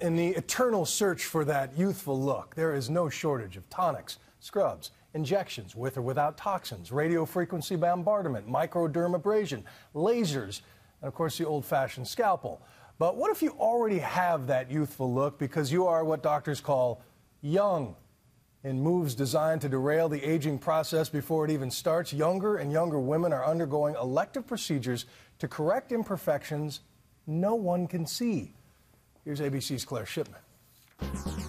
In the eternal search for that youthful look, there is no shortage of tonics, scrubs, injections with or without toxins, radiofrequency bombardment, microdermabrasion, lasers, and of course the old-fashioned scalpel. But what if you already have that youthful look because you are what doctors call young? In moves designed to derail the aging process before it even starts, younger and younger women are undergoing elective procedures to correct imperfections no one can see. Here's ABC's Claire Shipman.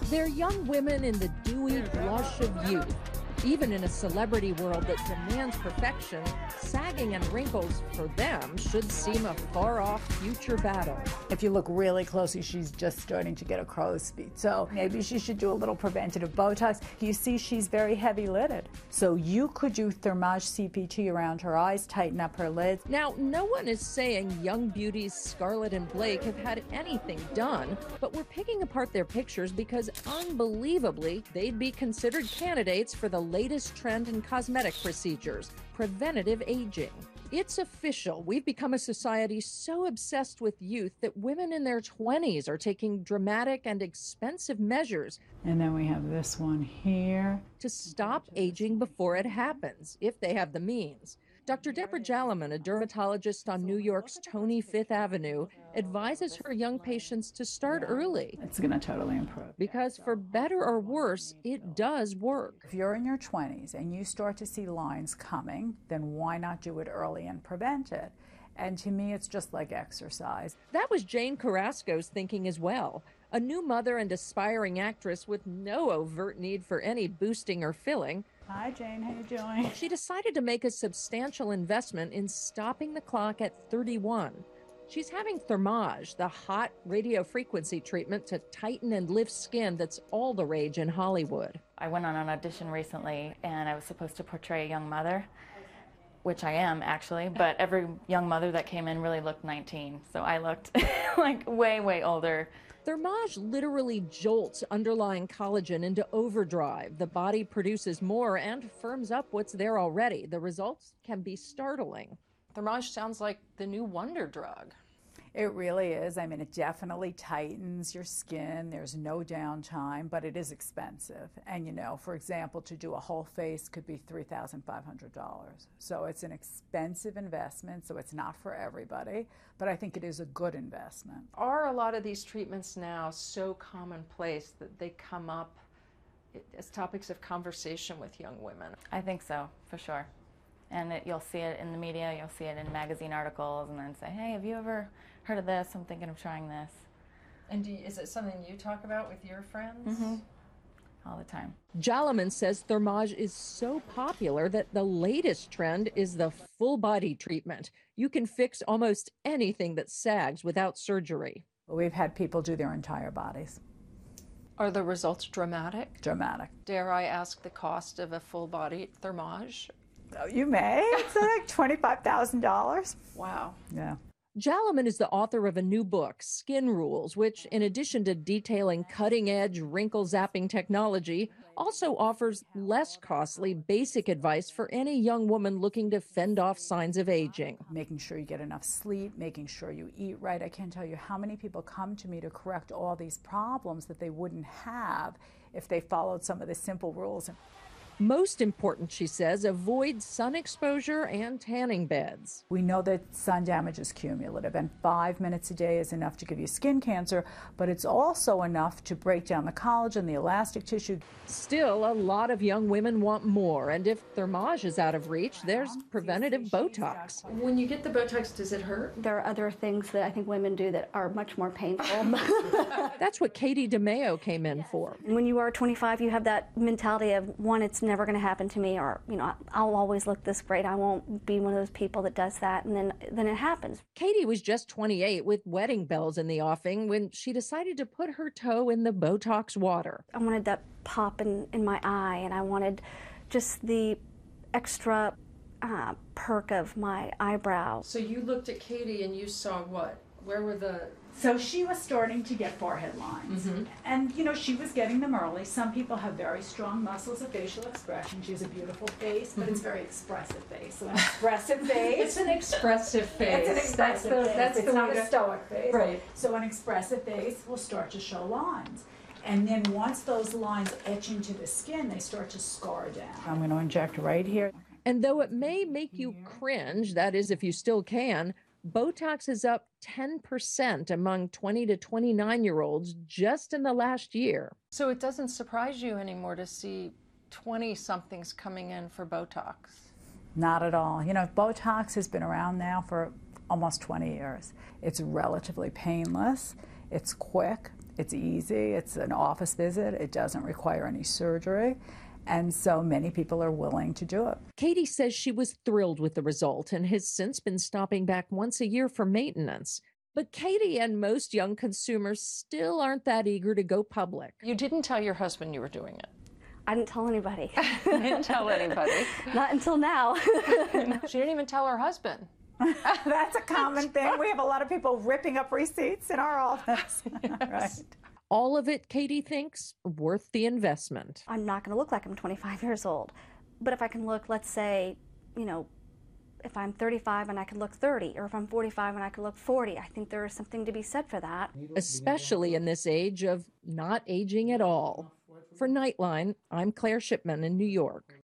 They're young women in the dewy blush of youth. Even in a celebrity world that demands perfection, sagging and wrinkles for them should seem a far-off future battle. If you look really closely, she's just starting to get a crow's feet. So maybe she should do a little preventative Botox. You see she's very heavy-lidded. So you could do Thermage CPT around her eyes, tighten up her lids. Now, no one is saying young beauties Scarlett and Blake have had anything done, but we're picking apart their pictures because, unbelievably, they'd be considered candidates for the latest trend in cosmetic procedures, preventative aging. It's official. We've become a society so obsessed with youth that women in their 20s are taking dramatic and expensive measures. And then we have this one here. To stop aging before it happens, if they have the means. Dr. Deborah Jalaman, a dermatologist on New York's Tony Fifth Avenue, advises her young patients to start early. It's going to totally improve. Because for better or worse, it does work. If you're in your 20s and you start to see lines coming, then why not do it early and prevent it? And to me, it's just like exercise. That was Jane Carrasco's thinking as well. A new mother and aspiring actress with no overt need for any boosting or filling. Hi, Jane. How you doing? She decided to make a substantial investment in stopping the clock at 31. She's having Thermage, the hot radiofrequency treatment to tighten and lift skin that's all the rage in Hollywood. I went on an audition recently, and I was supposed to portray a young mother, which I am actually, but every young mother that came in really looked 19, so I looked like way, way older. Thermage literally jolts underlying collagen into overdrive. The body produces more and firms up what's there already. The results can be startling. Thermage sounds like the new wonder drug. It really is. I mean, it definitely tightens your skin. There's no downtime, but it is expensive. And, you know, for example, to do a whole face could be $3,500. So it's an expensive investment, so it's not for everybody, but I think it is a good investment. Are a lot of these treatments now so commonplace that they come up as topics of conversation with young women? I think so, for sure. And you'll see it in the media, you'll see it in magazine articles, and then say, hey, have you ever heard of this? I'm thinking of trying this. And is it something you talk about with your friends? Mm-hmm. All the time. Jalaman says Thermage is so popular that the latest trend is the full body treatment. You can fix almost anything that sags without surgery. We've had people do their entire bodies. Are the results dramatic? Dramatic. Dare I ask the cost of a full body Thermage? Oh, you may. It's like $25,000. Wow. Yeah. Jalaman is the author of a new book, Skin Rules, which, in addition to detailing cutting-edge wrinkle-zapping technology, also offers less costly basic advice for any young woman looking to fend off signs of aging. Making sure you get enough sleep, making sure you eat right. I can't tell you how many people come to me to correct all these problems that they wouldn't have if they followed some of the simple rules. Most important, she says, avoid sun exposure and tanning beds. We know that sun damage is cumulative, and 5 minutes a day is enough to give you skin cancer, but it's also enough to break down the collagen, the elastic tissue. Still, a lot of young women want more, and if Thermage is out of reach, there's Preventive Botox. When you get the Botox, does it hurt? There are other things that I think women do that are much more painful. That's what Katie DeMeo came in for. When you are 25, you have that mentality of, one, it's never going to happen to me, or, you know, I'll always look this great. I won't be one of those people that does that, and then it happens. Katie was just 28 with wedding bells in the offing when she decided to put her toe in the Botox water. I wanted that pop in my eye, and I wanted just the extra perk of my eyebrow. So you looked at Katie and you saw what? Where were the So she was starting to get forehead lines. And, you know, she was getting them early. Some people have very strong muscles of facial expression. She has a beautiful face, but it's a very expressive face. So an expressive face. It's an expressive face. It's an expressive face. That's it's not a stoic face. Right. So an expressive face will start to show lines. And then once those lines etch into the skin, they start to scar down. I'm going to inject right here. And though it may make you cringe, that is if you still can, Botox is up 10% among 20 to 29-year-olds just in the last year. So it doesn't surprise you anymore to see 20-somethings coming in for Botox? Not at all. You know, Botox has been around now for almost 20 years. It's relatively painless, it's quick, it's easy, it's an office visit, it doesn't require any surgery. And so many people are willing to do it. Katie says she was thrilled with the result and has since been stopping back once a year for maintenance. But Katie and most young consumers still aren't that eager to go public. You didn't tell your husband you were doing it? I didn't tell anybody. You didn't tell anybody? Not until now. She didn't even tell her husband. That's a common thing. We have a lot of people ripping up receipts in our office. Yes. Right. All of it, Katie thinks, worth the investment. I'm not going to look like I'm 25 years old. But if I can look, let's say, you know, if I'm 35 and I can look 30, or if I'm 45 and I can look 40, I think there is something to be said for that. Especially in this age of not aging at all. For Nightline, I'm Claire Shipman in New York.